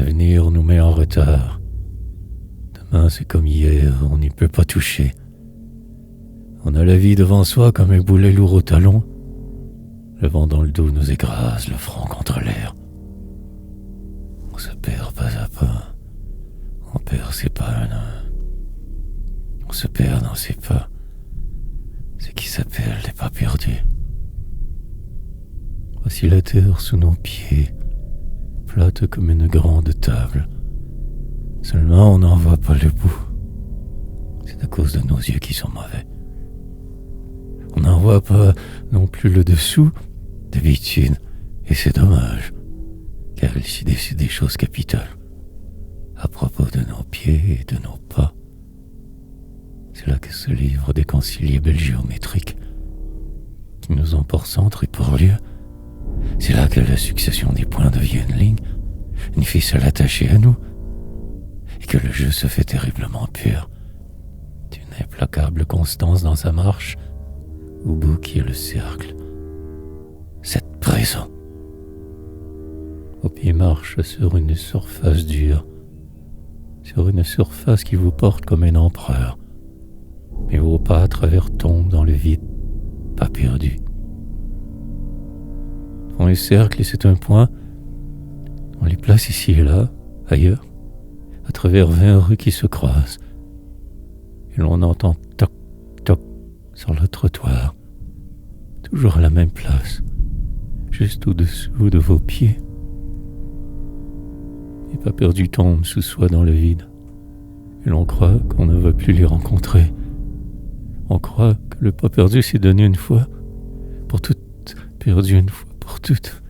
L'avenir nous met en retard. Demain, c'est comme hier, on n'y peut pas toucher. On a la vie devant soi comme un boulet lourd au talon. Le vent dans le dos nous écrase, le front contre l'air. On se perd pas à pas. On perd ses pas. On se perd dans ses pas. Ce qui s'appelle les pas perdus. Voici la terre sous nos pieds, plate comme une grande table. Seulement on n'en voit pas le bout. C'est à cause de nos yeux qui sont mauvais. On n'en voit pas non plus le dessous, d'habitude, et c'est dommage, car il s'y décide des choses capitales. À propos de nos pieds et de nos pas. C'est là que se livrent des conciliables géométriques qui nous ont pour centre et pour lieu. C'est là que la succession des points devient une ficelle attachée à nous, et que le jeu se fait terriblement pur, d'une implacable constance dans sa marche, au bout qui est le cercle, cette prison. Vos pieds marchent sur une surface dure, sur une surface qui vous porte comme un empereur, mais vos pas à travers tombent dans le vide, pas perdus. Font un cercle et c'est un point. On les place ici et là, ailleurs, à travers 20 rues qui se croisent. Et l'on entend toc, toc sur le trottoir, toujours à la même place, juste au-dessous de vos pieds. Les pas perdus tombent sous soi dans le vide, et l'on croit qu'on ne veut plus les rencontrer. On croit que le pas perdu s'est donné une fois, pour toutes, perdu une fois pour toutes.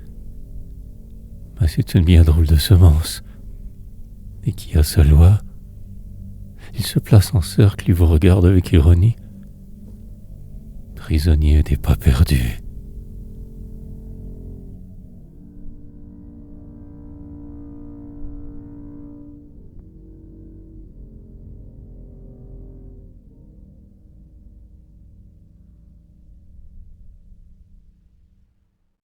Mais c'est une bien drôle de semence. Et qui a sa loi. Il se place en cercle et vous regarde avec ironie. Prisonnier des pas perdus.